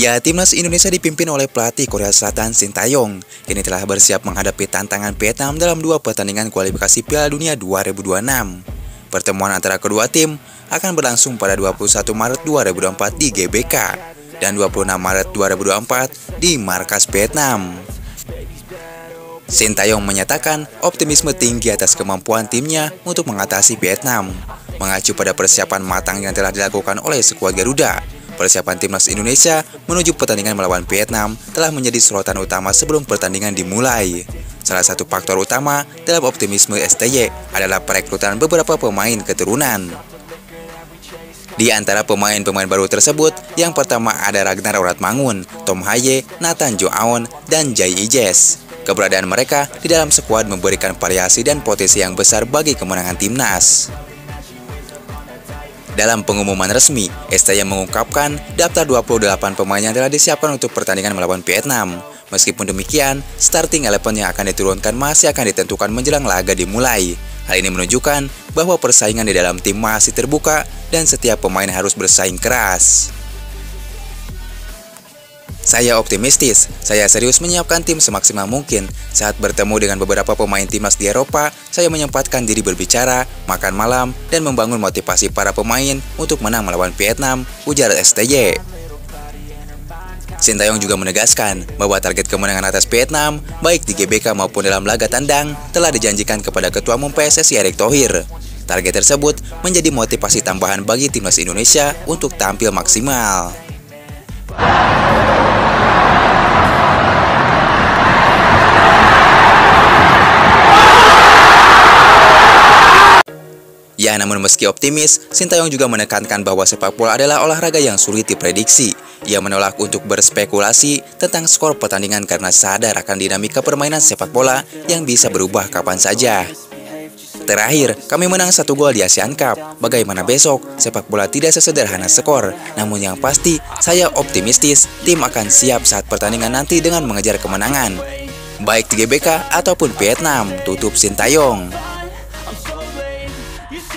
Ya, timnas Indonesia dipimpin oleh pelatih Korea Selatan Shin Tae-yong. Kini telah bersiap menghadapi tantangan Vietnam dalam 2 pertandingan kualifikasi Piala Dunia 2026. Pertemuan antara kedua tim akan berlangsung pada 21 Maret 2024 di GBK dan 26 Maret 2024 di markas Vietnam. Shin Tae-yong menyatakan optimisme tinggi atas kemampuan timnya untuk mengatasi Vietnam. Mengacu pada persiapan matang yang telah dilakukan oleh skuad Garuda, persiapan timnas Indonesia menuju pertandingan melawan Vietnam telah menjadi sorotan utama sebelum pertandingan dimulai. Salah satu faktor utama dalam optimisme STY adalah perekrutan beberapa pemain keturunan. Di antara pemain-pemain baru tersebut, yang pertama ada Ragnar Oratmangun, Tom Haye, Nathan Joaon, dan Jay Ijes. Keberadaan mereka di dalam skuad memberikan variasi dan potensi yang besar bagi kemenangan timnas. Dalam pengumuman resmi, STY mengungkapkan daftar 28 pemain yang telah disiapkan untuk pertandingan melawan Vietnam. Meskipun demikian, starting 11 yang akan diturunkan masih akan ditentukan menjelang laga dimulai. Hal ini menunjukkan bahwa persaingan di dalam tim masih terbuka dan setiap pemain harus bersaing keras. Saya optimistis, saya serius menyiapkan tim semaksimal mungkin. Saat bertemu dengan beberapa pemain timnas di Eropa, saya menyempatkan diri berbicara, makan malam, dan membangun motivasi para pemain untuk menang melawan Vietnam, ujar STY. Shin Tae-yong juga menegaskan bahwa target kemenangan atas Vietnam, baik di GBK maupun dalam laga tandang, telah dijanjikan kepada Ketua Umum PSSI Erick Thohir. Target tersebut menjadi motivasi tambahan bagi timnas Indonesia untuk tampil maksimal. Ya, namun meski optimis, Shin Tae-yong juga menekankan bahwa sepak bola adalah olahraga yang sulit diprediksi. Ia menolak untuk berspekulasi tentang skor pertandingan karena sadar akan dinamika permainan sepak bola yang bisa berubah kapan saja. Terakhir, kami menang 1 gol di Asian Cup. Bagaimana besok? Sepak bola tidak sesederhana skor. Namun yang pasti, saya optimistis tim akan siap saat pertandingan nanti dengan mengejar kemenangan, baik di GBK ataupun Vietnam, tutup Shin Tae-yong.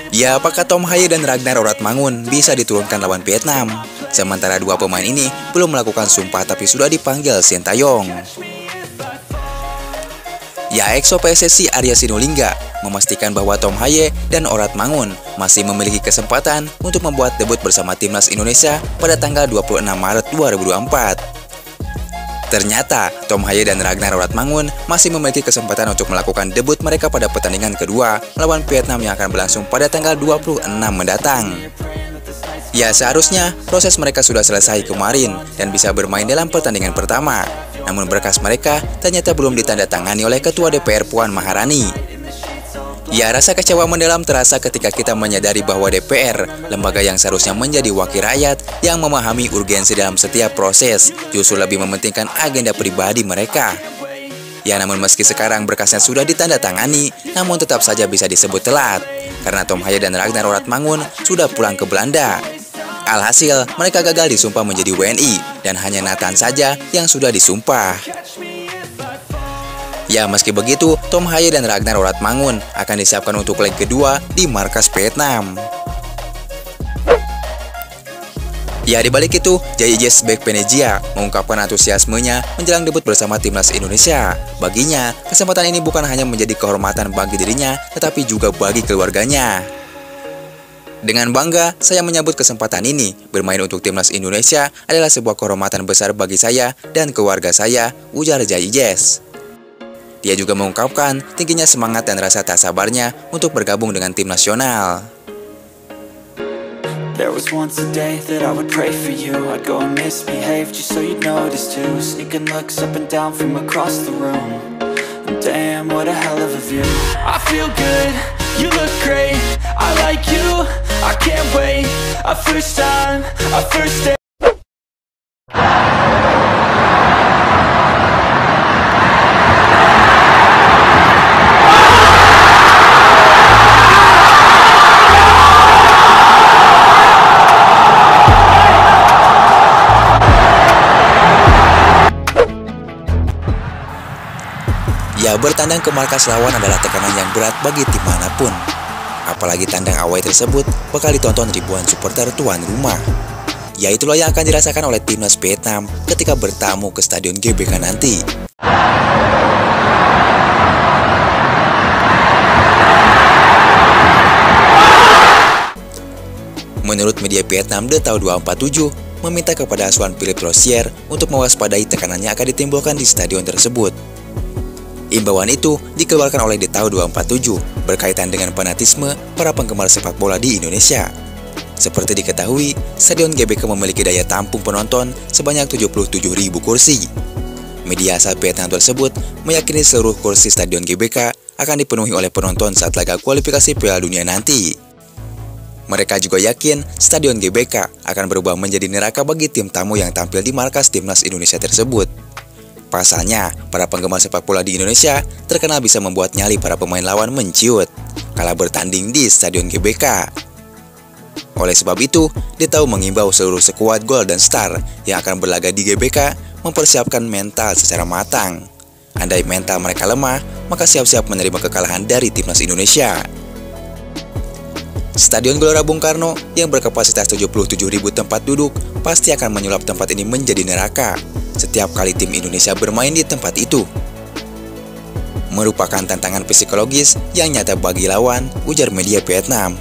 Ya, apakah Tom Haye dan Ragnar Oratmangun bisa diturunkan lawan Vietnam? Sementara 2 pemain ini belum melakukan sumpah tapi sudah dipanggil Shin Tae-yong. Ya, EXO PSSI Arya Sinulinga memastikan bahwa Tom Haye dan Oratmangun masih memiliki kesempatan untuk membuat debut bersama timnas Indonesia pada tanggal 26 Maret 2024. Ternyata, Tom Haye dan Ragnar Oratmangun masih memiliki kesempatan untuk melakukan debut mereka pada pertandingan kedua melawan Vietnam yang akan berlangsung pada tanggal 26 mendatang. Ya, seharusnya proses mereka sudah selesai kemarin dan bisa bermain dalam pertandingan pertama. Namun berkas mereka ternyata belum ditandatangani oleh Ketua DPR Puan Maharani. Ya, rasa kecewa mendalam terasa ketika kita menyadari bahwa DPR, lembaga yang seharusnya menjadi wakil rakyat yang memahami urgensi dalam setiap proses, justru lebih mementingkan agenda pribadi mereka. Ya, namun meski sekarang berkasnya sudah ditandatangani, namun tetap saja bisa disebut telat, karena Tom Haye dan Ragnar Oratmangun sudah pulang ke Belanda. Alhasil, mereka gagal disumpah menjadi WNI, dan hanya Nathan saja yang sudah disumpah. Ya, meski begitu, Tom Haye dan Ragnar Oratmangun akan disiapkan untuk leg kedua di markas Vietnam. Ya, di balik itu, Jay Ijes Baek Penegia mengungkapkan antusiasmenya menjelang debut bersama timnas Indonesia. Baginya, kesempatan ini bukan hanya menjadi kehormatan bagi dirinya, tetapi juga bagi keluarganya. Dengan bangga, saya menyambut kesempatan ini. Bermain untuk timnas Indonesia adalah sebuah kehormatan besar bagi saya dan keluarga saya, ujar Jay Ijes. Dia juga mengungkapkan tingginya semangat dan rasa tak sabarnya untuk bergabung dengan tim nasional. There was once a day that I would pray for you. I'd go and misbehave just so you'd notice too. Sneaking looks up and down from across the room. And damn, what a hell of a view. I feel good, you look great. I like you, I can't wait. A first time, a first day. Ya, bertandang ke markas lawan adalah tekanan yang berat bagi tim manapun. Apalagi tandang away tersebut bakal ditonton ribuan supporter tuan rumah. Ya itulah yang akan dirasakan oleh timnas Vietnam ketika bertamu ke Stadion GBK nanti. Menurut media Vietnam, The Tau 247 meminta kepada asuhan Philippe Rozier untuk mewaspadai tekanan yang akan ditimbulkan di stadion tersebut. Imbauan itu dikeluarkan oleh The Tau 247 berkaitan dengan fanatisme para penggemar sepak bola di Indonesia. Seperti diketahui, Stadion GBK memiliki daya tampung penonton sebanyak 77.000 kursi. Media asal Vietnam tersebut meyakini seluruh kursi Stadion GBK akan dipenuhi oleh penonton saat laga kualifikasi Piala Dunia nanti. Mereka juga yakin Stadion GBK akan berubah menjadi neraka bagi tim tamu yang tampil di markas timnas Indonesia tersebut. Pasalnya, para penggemar sepak bola di Indonesia terkenal bisa membuat nyali para pemain lawan menciut kala bertanding di Stadion GBK. Oleh sebab itu, The Tau mengimbau seluruh skuad Golden Star yang akan berlaga di GBK mempersiapkan mental secara matang. Andai mental mereka lemah, maka siap-siap menerima kekalahan dari timnas Indonesia. Stadion Gelora Bung Karno yang berkapasitas 77.000 tempat duduk pasti akan menyulap tempat ini menjadi neraka setiap kali tim Indonesia bermain di tempat itu. Merupakan tantangan psikologis yang nyata bagi lawan, ujar media Vietnam.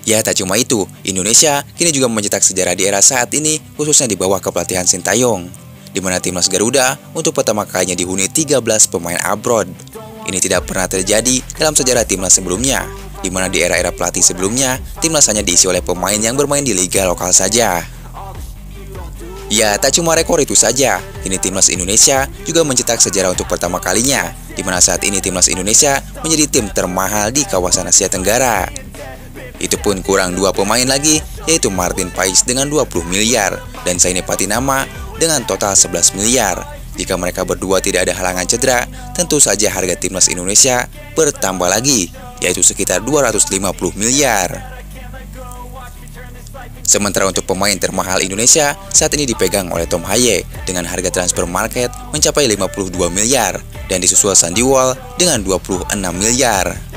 Ya, tak cuma itu, Indonesia kini juga mencetak sejarah di era saat ini, khususnya di bawah kepelatihan Sintayong, di mana timnas Garuda untuk pertama kalinya dihuni 13 pemain abroad. Ini tidak pernah terjadi dalam sejarah timnas sebelumnya, di mana di era-era pelatih sebelumnya, timnas hanya diisi oleh pemain yang bermain di liga lokal saja. Ya, tak cuma rekor itu saja, kini timnas Indonesia juga mencetak sejarah untuk pertama kalinya, di mana saat ini timnas Indonesia menjadi tim termahal di kawasan Asia Tenggara. Itu pun kurang 2 pemain lagi, yaitu Martin Pais dengan 20 miliar dan Zaini Patinama dengan total 11 miliar. Jika mereka berdua tidak ada halangan cedera, tentu saja harga timnas Indonesia bertambah lagi, yaitu sekitar 250 miliar. Sementara untuk pemain termahal Indonesia saat ini dipegang oleh Tom Haye dengan harga transfer market mencapai 52 miliar dan disusul Sandy Wall dengan 26 miliar.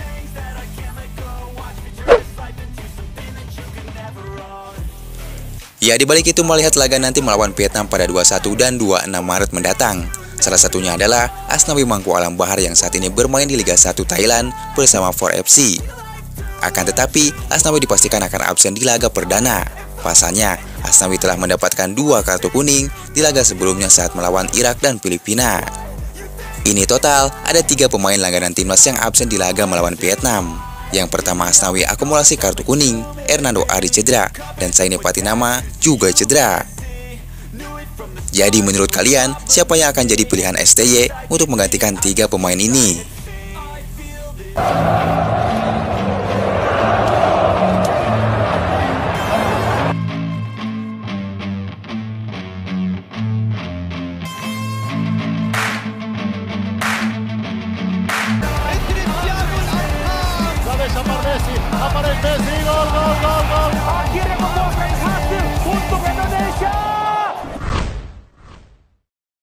Ya, dibalik itu melihat laga nanti melawan Vietnam pada 21 dan 26 Maret mendatang. Salah satunya adalah Asnawi Mangku Alam Bahar yang saat ini bermain di Liga 1 Thailand bersama 4FC. Akan tetapi, Asnawi dipastikan akan absen di laga perdana. Pasalnya, Asnawi telah mendapatkan 2 kartu kuning di laga sebelumnya saat melawan Irak dan Filipina. Ini total, ada 3 pemain langganan timnas yang absen di laga melawan Vietnam. Yang pertama, Asnawi akumulasi kartu kuning, Hernando Ari cedera, dan Zaini Patinama juga cedera. Jadi menurut kalian, siapa yang akan jadi pilihan STY untuk menggantikan 3 pemain ini? Aparece Messi, gol, gol, gol.